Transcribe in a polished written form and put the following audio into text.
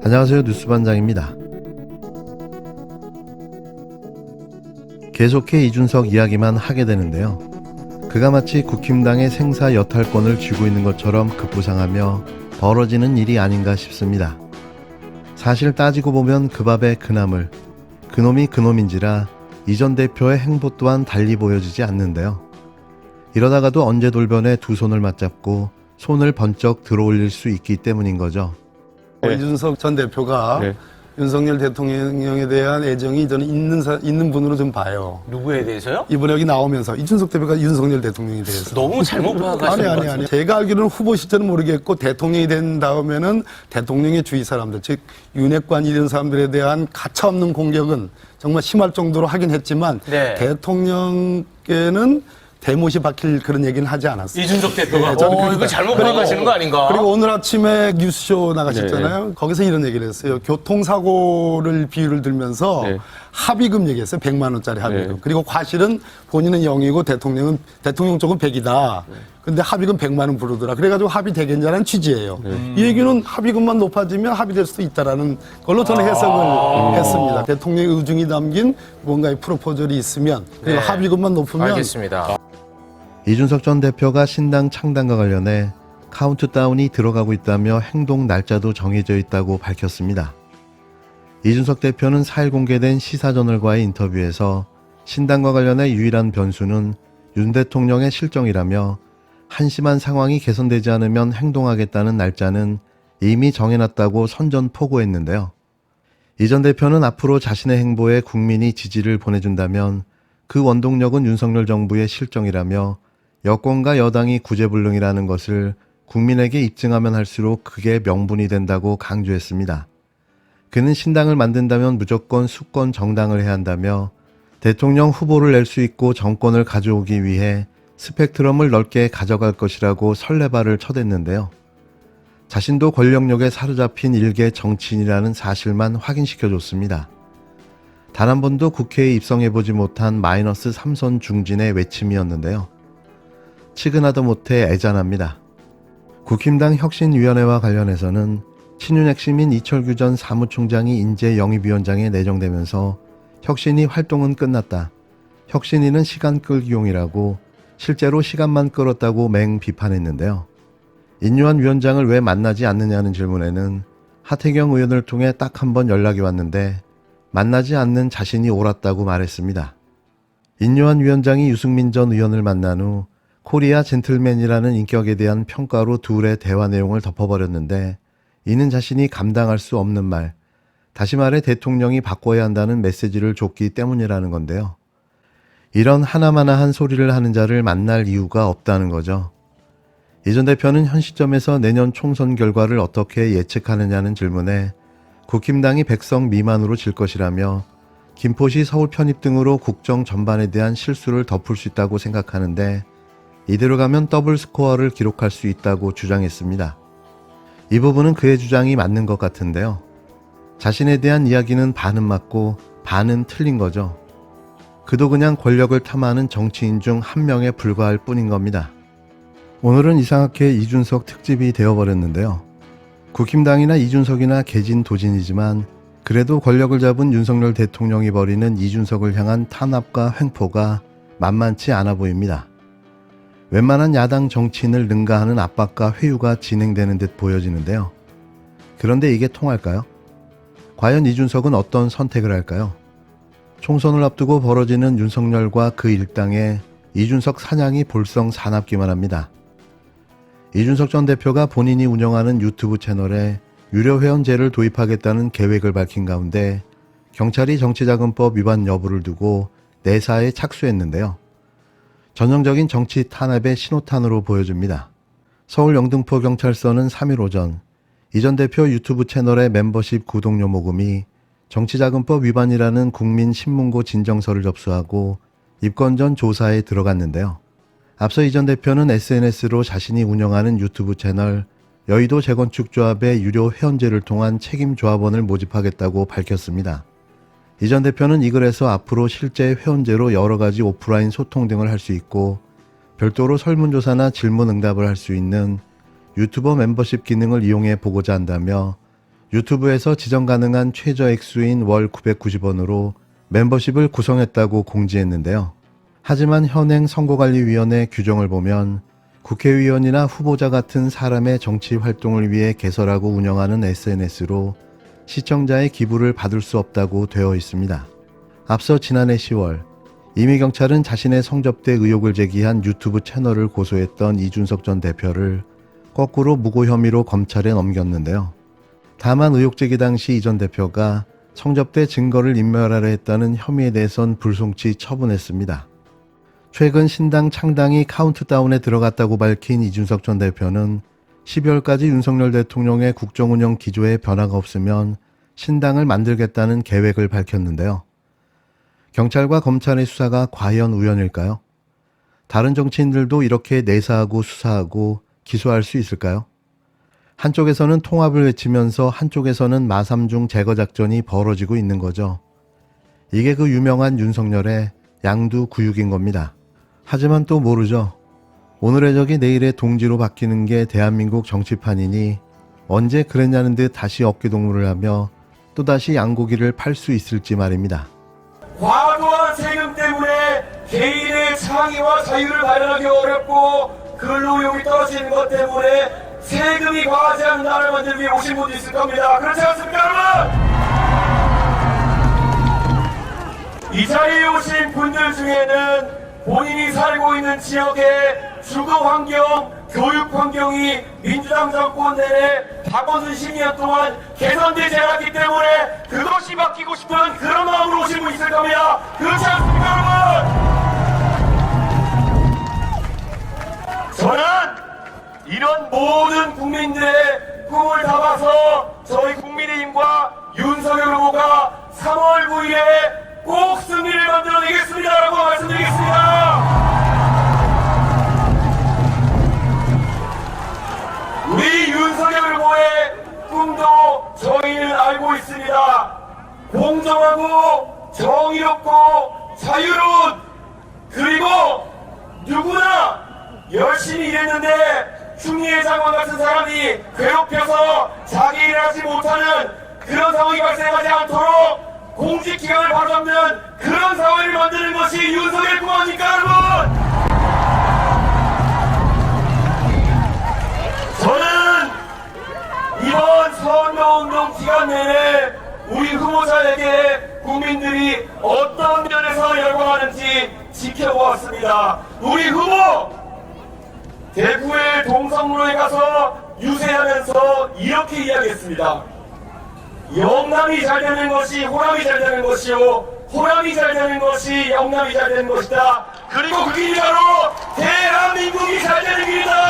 안녕하세요. 뉴스반장입니다. 계속해 이준석 이야기만 하게 되는데요. 그가 마치 국힘당의 생사 여탈권을 쥐고 있는 것처럼 급부상하며 벌어지는 일이 아닌가 싶습니다. 사실 따지고 보면 그 밥에 그 나물, 그놈이 그놈인지라 이 전 대표의 행보 또한 달리 보여지지 않는데요. 이러다가도 언제 돌변에 두 손을 맞잡고 손을 번쩍 들어올릴 수 있기 때문인 거죠. 네. 이준석 전 대표가 네. 윤석열 대통령에 대한 애정이 저는 있는 분으로 좀 봐요. 누구에 대해서요? 이번에 여기 나오면서 이준석 대표가 윤석열 대통령에 대해서. 너무 잘못 파악하시는 것 같아요. 아니. 제가 알기로는 후보 시절은 모르겠고 대통령이 된 다음에는 대통령의 주위 사람들, 즉 윤핵관 이런 사람들에 대한 가차없는 공격은 정말 심할 정도로 하긴 했지만 네. 대통령께는 대못이 박힐 그런 얘기는 하지 않았어요. 이준석 대표가 네, 저는 이거 그러니까. 잘못 파악하시는 거 아닌가? 그리고 오늘 아침에 뉴스쇼 나가셨잖아요. 네. 거기서 이런 얘기를 했어요. 교통사고를 비유를 들면서 네. 합의금 얘기했어요. 100만 원짜리 합의금. 네. 그리고 과실은 본인은 0이고 대통령 쪽은 100이다. 근데 합의금 100만 원 부르더라. 그래가지고 합의되겠냐는 취지예요. 이 얘기는 합의금만 높아지면 합의될 수도 있다라는 걸로 저는 해석을 했습니다. 대통령의 의중이 담긴 뭔가의 프로포절이 있으면 그리고 네. 합의금만 높으면 알겠습니다. 이준석 전 대표가 신당 창당과 관련해 카운트다운이 들어가고 있다며 행동 날짜도 정해져 있다고 밝혔습니다. 이준석 대표는 4일 공개된 시사저널과의 인터뷰에서 신당과 관련해 유일한 변수는 윤 대통령의 실정이라며 한심한 상황이 개선되지 않으면 행동하겠다는 날짜는 이미 정해놨다고 선전포고했는데요. 이 전 대표는 앞으로 자신의 행보에 국민이 지지를 보내준다면 그 원동력은 윤석열 정부의 실정이라며 여권과 여당이 구제불능이라는 것을 국민에게 입증하면 할수록 그게 명분이 된다고 강조했습니다. 그는 신당을 만든다면 무조건 수권 정당을 해야 한다며 대통령 후보를 낼 수 있고 정권을 가져오기 위해 스펙트럼을 넓게 가져갈 것이라고 설레발을 쳐댔는데요. 자신도 권력욕에 사로잡힌 일개 정치인이라는 사실만 확인시켜줬습니다. 단 한 번도 국회에 입성해보지 못한 마이너스 3선 중진의 외침이었는데요. 치근하다 못해 애잔합니다. 국힘당 혁신위원회와 관련해서는 친윤 핵심인 이철규 전 사무총장이 인재 영입위원장에 내정되면서 혁신위 활동은 끝났다. 혁신위는 시간 끌기용이라고 실제로 시간만 끌었다고 맹 비판했는데요. 인유한 위원장을 왜 만나지 않느냐는 질문에는 하태경 의원을 통해 딱 한 번 연락이 왔는데 만나지 않는 자신이 옳았다고 말했습니다. 인유한 위원장이 유승민 전 의원을 만난 후 코리아 젠틀맨이라는 인격에 대한 평가로 둘의 대화 내용을 덮어버렸는데 이는 자신이 감당할 수 없는 말, 다시 말해 대통령이 바꿔야 한다는 메시지를 줬기 때문이라는 건데요. 이런 하나마나한 소리를 하는 자를 만날 이유가 없다는 거죠. 이 전 대표는 현 시점에서 내년 총선 결과를 어떻게 예측하느냐는 질문에 국힘당이 100석 미만으로 질 것이라며 김포시 서울 편입 등으로 국정 전반에 대한 실수를 덮을 수 있다고 생각하는데 이대로 가면 더블 스코어를 기록할 수 있다고 주장했습니다. 이 부분은 그의 주장이 맞는 것 같은데요. 자신에 대한 이야기는 반은 맞고 반은 틀린 거죠. 그도 그냥 권력을 탐하는 정치인 중 한 명에 불과할 뿐인 겁니다. 오늘은 이상하게 이준석 특집이 되어버렸는데요. 국힘당이나 이준석이나 개진도진이지만 그래도 권력을 잡은 윤석열 대통령이 벌이는 이준석을 향한 탄압과 횡포가 만만치 않아 보입니다. 웬만한 야당 정치인을 능가하는 압박과 회유가 진행되는 듯 보여지는데요. 그런데 이게 통할까요? 과연 이준석은 어떤 선택을 할까요? 총선을 앞두고 벌어지는 윤석열과 그 일당의 이준석 사냥이 볼썽사납기만 합니다. 이준석 전 대표가 본인이 운영하는 유튜브 채널에 유료 회원제를 도입하겠다는 계획을 밝힌 가운데 경찰이 정치자금법 위반 여부를 두고 내사에 착수했는데요. 전형적인 정치 탄압의 신호탄으로 보여집니다. 서울 영등포경찰서는 3일 오전 이 전 대표 유튜브 채널의 멤버십 구독료 모금이 정치자금법 위반이라는 국민신문고 진정서를 접수하고 입건 전 조사에 들어갔는데요. 앞서 이 전 대표는 SNS로 자신이 운영하는 유튜브 채널 여의도 재건축조합의 유료 회원제를 통한 책임조합원을 모집하겠다고 밝혔습니다. 이 전 대표는 이 글에서 앞으로 실제 회원제로 여러 가지 오프라인 소통 등을 할 수 있고 별도로 설문조사나 질문 응답을 할 수 있는 유튜버 멤버십 기능을 이용해 보고자 한다며 유튜브에서 지정 가능한 최저 액수인 월 990원으로 멤버십을 구성했다고 공지했는데요. 하지만 현행 선거관리위원회 규정을 보면 국회의원이나 후보자 같은 사람의 정치 활동을 위해 개설하고 운영하는 SNS로 시청자의 기부를 받을 수 없다고 되어 있습니다. 앞서 지난해 10월 이미 경찰은 자신의 성접대 의혹을 제기한 유튜브 채널을 고소했던 이준석 전 대표를 거꾸로 무고 혐의로 검찰에 넘겼는데요. 다만 의혹 제기 당시 이 전 대표가 성접대 증거를 인멸하려 했다는 혐의에 대해선 불송치 처분했습니다. 최근 신당 창당이 카운트다운에 들어갔다고 밝힌 이준석 전 대표는 12월까지 윤석열 대통령의 국정운영 기조에 변화가 없으면 신당을 만들겠다는 계획을 밝혔는데요. 경찰과 검찰의 수사가 과연 우연일까요? 다른 정치인들도 이렇게 내사하고 수사하고 기소할 수 있을까요? 한쪽에서는 통합을 외치면서 한쪽에서는 마삼중 제거 작전이 벌어지고 있는 거죠. 이게 그 유명한 윤석열의 양두구육인 겁니다. 하지만 또 모르죠. 오늘의 적이 내일의 동지로 바뀌는 게 대한민국 정치판이니 언제 그랬냐는 듯 다시 어깨동무를 하며 또다시 양고기를 팔 수 있을지 말입니다. 과도한 세금 때문에 개인의 창의와 자유를 발현하기 어렵고 근로용이 떨어지는 것 때문에 세금이 과하지 않은 나라를 만들기 위해 오신 분도 있을 겁니다. 그렇지 않습니까, 여러분? 이 자리에 오신 분들 중에는 본인이 살고 있는 지역의 주거 환경, 교육 환경이 민주당 정권 내내 박원순 10년 동안 개선되지 않았기 때문에 그것이 바뀌고 싶은 그런 마음으로 오신 분 있을 겁니다. 그렇지 않습니까, 여러분? 저는 이런 모든 국민들의 꿈을 담아서 저희 국민의힘과 윤석열 후보가 3월 9일에 꼭 승리를 만들어내겠습니다라고 말씀드리겠습니다. 우리 윤석열 후보의 꿈도 저희는 알고 있습니다. 공정하고 정의롭고 자유로운, 그리고 누구나 열심히 일했는데 추미애 장관 같은 사람이 괴롭혀서 자기 일을 하지 못하는 그런 상황이 발생하지 않도록 공직기강을 바로잡는 그런 사회를 만드는 것이 윤석열 꿈 아닙니까, 여러분? 저는 이번 선거운동 기간 내내 우리 후보자에게 국민들이 어떤 면에서 열광하는지 지켜보았습니다. 우리 후보 대구의 동성로에 가서 유세하면서 이렇게 이야기했습니다. 영남이 잘 되는 것이 호남이 잘 되는 것이요, 호남이 잘 되는 것이 영남이 잘 되는 것이다. 그리고 그 길이 바로 대한민국이 잘 되는 길이다.